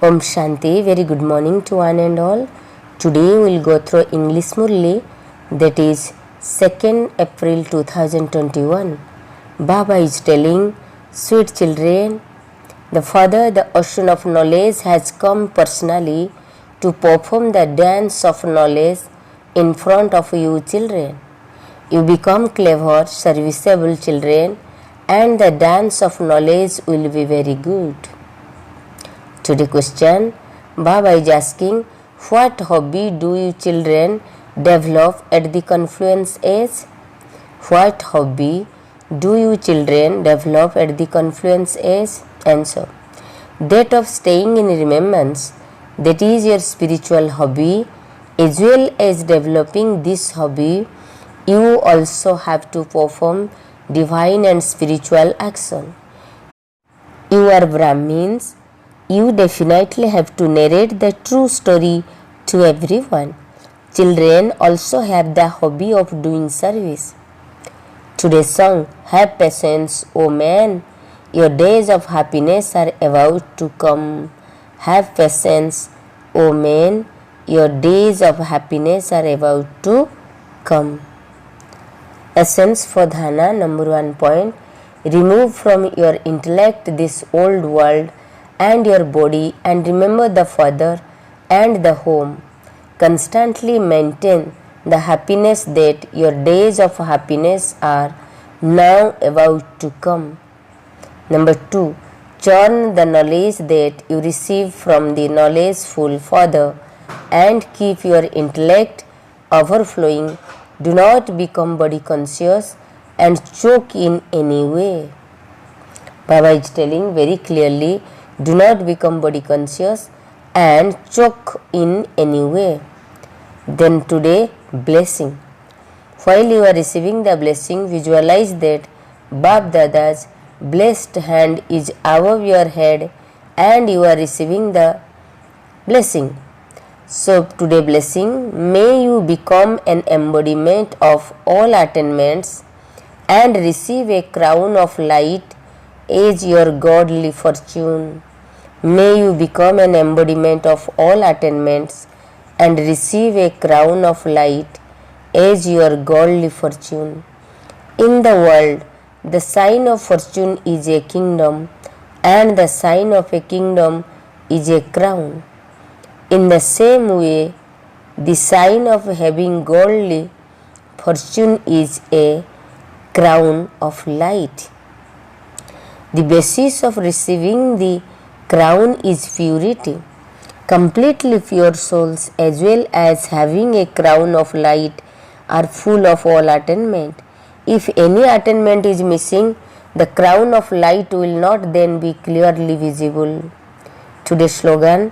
Om Shanti, very good morning to one and all. Today we will go through English Murli, that is 2nd April 2021. Baba is telling, sweet children, the Father, the ocean of knowledge, has come personally to perform the dance of knowledge in front of you children. You become clever, serviceable children, and the dance of knowledge will be very good. Today question, Baba is asking, what hobby do you children develop at the confluence age? What hobby do you children develop at the confluence age? Answer, that of staying in remembrance, that is your spiritual hobby. As well as developing this hobby, you also have to perform divine and spiritual action. You are Brahmins. You definitely have to narrate the true story to everyone. Children also have the hobby of doing service. Today's song, have patience, O man, your days of happiness are about to come. Have patience, O man, your days of happiness are about to come. Essence for Dhana, number 1 point, remove from your intellect this old world and your body and remember the Father and the home. Constantly maintain the happiness that your days of happiness are now about to come. Number 2, churn the knowledge that you receive from the knowledgeful Father and keep your intellect overflowing. Do not become body conscious and choke in any way. Baba is telling very clearly, do not become body conscious and choke in any way. Then today, blessing. While you are receiving the blessing, visualize that Bap Dada's blessed hand is above your head and you are receiving the blessing. So today blessing, may you become an embodiment of all attainments and receive a crown of light as your godly fortune. May you become an embodiment of all attainments and receive a crown of light as your godly fortune. In the world, the sign of fortune is a kingdom and the sign of a kingdom is a crown. In the same way, the sign of having godly fortune is a crown of light. The basis of receiving the crown is purity. Completely pure souls as well as having a crown of light are full of all attainment. If any attainment is missing, the crown of light will not then be clearly visible. Today's slogan,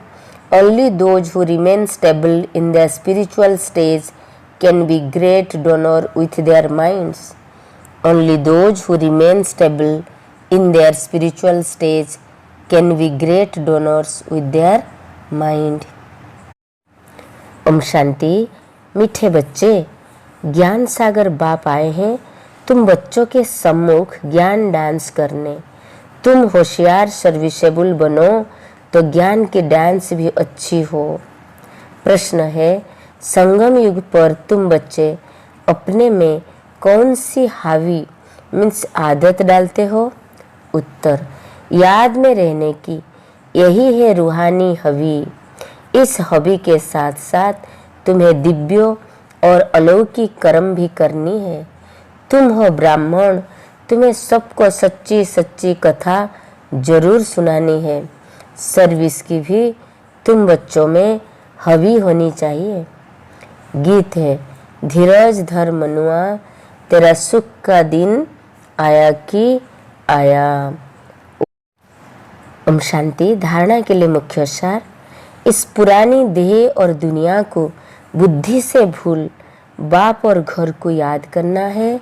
only those who remain stable in their spiritual stage can be great donor with their minds. Only those who remain stable in their spiritual stage can be great donors with their mind. Om Shanti. मीठे बच्चे, ज्ञान सागर बाप आए हैं तुम बच्चों के सम्मुख ज्ञान डांस करने। तुम होशियार सर्विसेबल बनो तो ज्ञान की डांस भी अच्छी हो। प्रश्न है, संगम युग पर तुम बच्चे अपने में कौन सी हावी मीन्स आदत डालते हो? उत्तर, याद में रहने की। यही है रूहानी हवी। इस हवी के साथ साथ तुम्हें दिव्यों और अलौकिक कर्म भी करनी है। तुम हो ब्राह्मण, तुम्हें सबको सच्ची सच्ची कथा जरूर सुनानी है। सर्विस की भी तुम बच्चों में हवी होनी चाहिए। गीत है, धीरज धर मनुआ, तेरा सुख का दिन आया कि आया। ओम शांति। धारणा के लिए मुख्य सार, इस पुरानी देह और दुनिया को बुद्धि से भूल बाप और घर को याद करना है।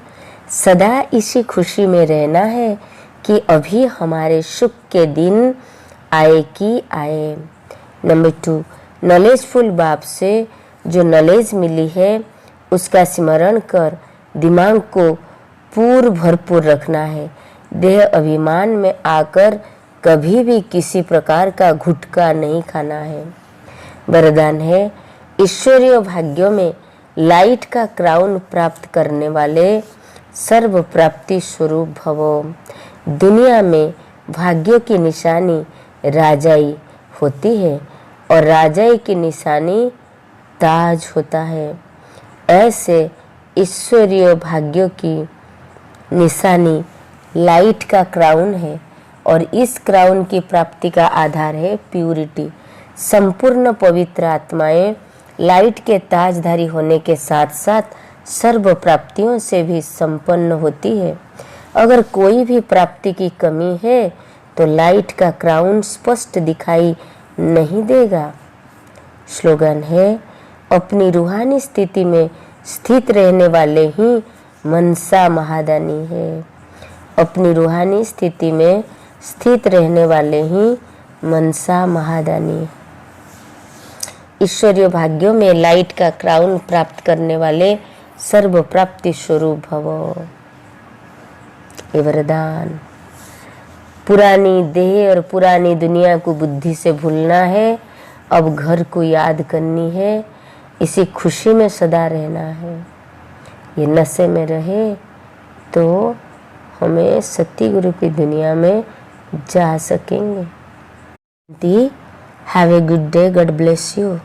सदा इसी खुशी में रहना है कि अभी हमारे सुख के दिन आए कि आए। नंबर 2, नॉलेजफुल बाप से जो नॉलेज मिली है उसका स्मरण कर दिमाग को भरपूर रखना है। देह अभिमान में आकर कभी भी किसी प्रकार का गुटखा नहीं खाना है। वरदान है, ईश्वरीय भाग्यों में लाइट का क्राउन प्राप्त करने वाले सर्व प्राप्ति स्वरूप भवो। दुनिया में भाग्यों की निशानी राजाई होती है और राजाई की निशानी ताज होता है। ऐसे ईश्वरीय भाग्यों की निशानी लाइट का क्राउन है और इस क्राउन की प्राप्ति का आधार है प्यूरिटी। संपूर्ण पवित्र आत्माएं लाइट के ताजधारी होने के साथ साथ सर्व प्राप्तियों से भी संपन्न होती है। अगर कोई भी प्राप्ति की कमी है तो लाइट का क्राउन स्पष्ट दिखाई नहीं देगा। स्लोगन है, अपनी रूहानी स्थिति में स्थित रहने वाले ही मनसा महादानी है। अपनी रूहानी स्थिति में स्थित रहने वाले ही मनसा महादानी। ईश्वरीय भाग्यों में लाइट का क्राउन प्राप्त करने वाले सर्व प्राप्ति स्वरूप भवो। ये वरदान। पुरानी देह और पुरानी दुनिया को बुद्धि से भूलना है, अब घर को याद करनी है, इसी खुशी में सदा रहना है। ये नशे में रहे तो हमें सत्य गुरु की दुनिया में जा सकेंगे। Have a good day, God bless you.